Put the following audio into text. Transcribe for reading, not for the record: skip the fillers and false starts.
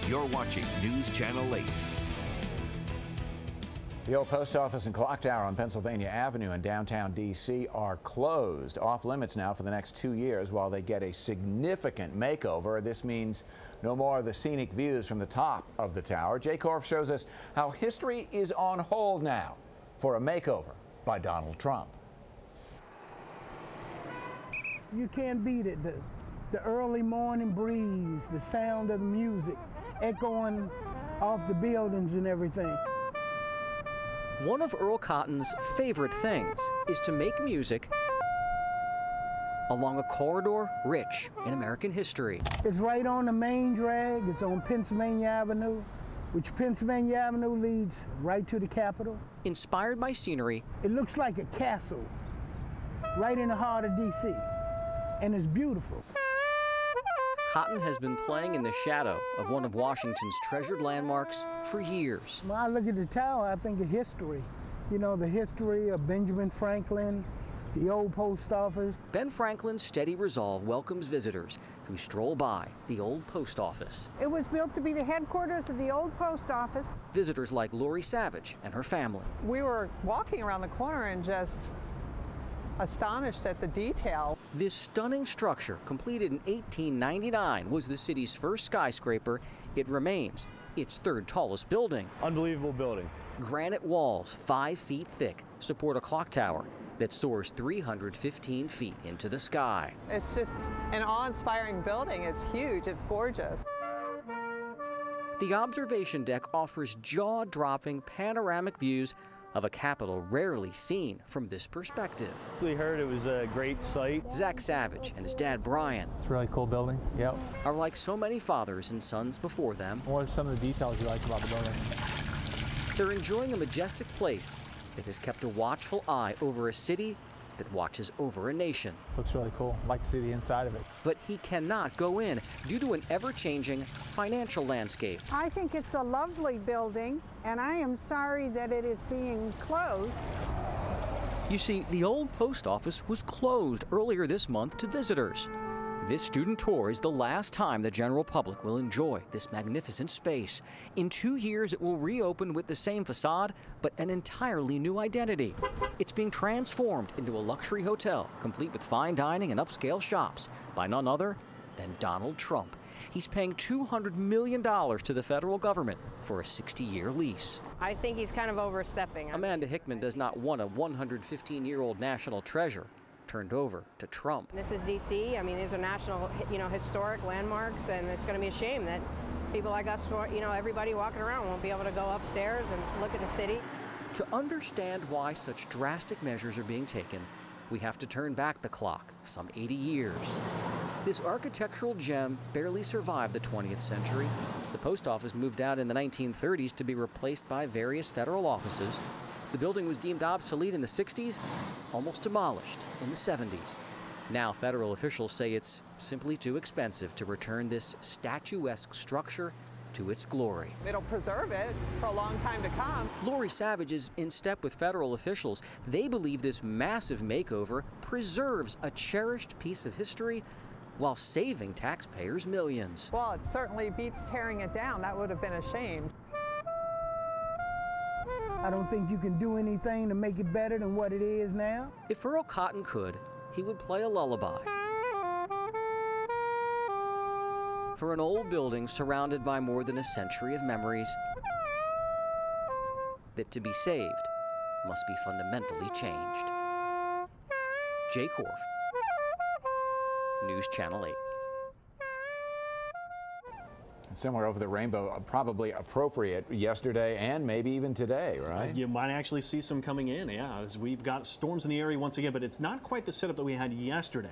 You're watching News Channel 8. The old post office and clock tower on Pennsylvania Avenue in downtown D.C. are closed, off limits now for the next 2 years while they get a significant makeover. This means no more of the scenic views from the top of the tower. Jay Korf shows us how history is on hold now for a makeover by Donald Trump. You can't beat it. The early morning breeze, the sound of the music echoing off the buildings and everything. One of Earl Cotton's favorite things is to make music along a corridor rich in American history. It's right on the main drag. It's on Pennsylvania Avenue, which Pennsylvania Avenue leads right to the Capitol. Inspired by scenery, it looks like a castle right in the heart of D.C., and it's beautiful. Cotton has been playing in the shadow of one of Washington's treasured landmarks for years. When I look at the tower, I think of history. You know, the history of Benjamin Franklin, the old post office. Ben Franklin's steady resolve welcomes visitors who stroll by the old post office. It was built to be the headquarters of the old post office. Visitors like Lori Savage and her family. We were walking around the corner and just astonished at the detail. This stunning structure, completed in 1899, was the city's first skyscraper. It remains its third tallest building. Unbelievable building. Granite walls 5 feet thick support a clock tower that soars 315 feet into the sky. It's just an awe-inspiring building. It's huge. It's gorgeous. The observation deck offers jaw-dropping panoramic views of a Capitol rarely seen from this perspective. We heard it was a great site. Zach Savage and his dad Brian. It's a really cool building, yep. Are like so many fathers and sons before them. What are some of the details you like about the building? They're enjoying a majestic place that has kept a watchful eye over a city that watches over a nation. Looks really cool. I'd like to see the inside of it. But he cannot go in due to an ever-changing financial landscape. I think it's a lovely building, and I am sorry that it is being closed. You see, the old post office was closed earlier this month to visitors. This student tour is the last time the general public will enjoy this magnificent space. In 2 years, it will reopen with the same facade, but an entirely new identity. It's being transformed into a luxury hotel, complete with fine dining and upscale shops, by none other than Donald Trump. He's paying $200 million to the federal government for a 60-year lease. I think he's kind of overstepping. Amanda Hickman does not want a 115-year-old national treasure turned over to Trump. This is D.C. I mean, these are national, historic landmarks, and it's going to be a shame that people like us, everybody walking around won't be able to go upstairs and look at the city. To understand why such drastic measures are being taken, we have to turn back the clock some 80 years. This architectural gem barely survived the 20th century. The post office moved out in the 1930s to be replaced by various federal offices. The building was deemed obsolete in the 60s, almost demolished in the 70s. Now federal officials say it's simply too expensive to return this statuesque structure to its glory. It'll preserve it for a long time to come. Lori Savage is in step with federal officials. They believe this massive makeover preserves a cherished piece of history while saving taxpayers millions. Well, it certainly beats tearing it down. That would have been a shame. I don't think you can do anything to make it better than what it is now. If Earl Cotton could, he would play a lullaby for an old building surrounded by more than a century of memories that to be saved must be fundamentally changed. Jay Korf, News Channel 8. Somewhere over the rainbow, probably appropriate yesterday and maybe even today, right? You might actually see some coming in, yeah, as we've got storms in the area once again, but it's not quite the setup that we had yesterday.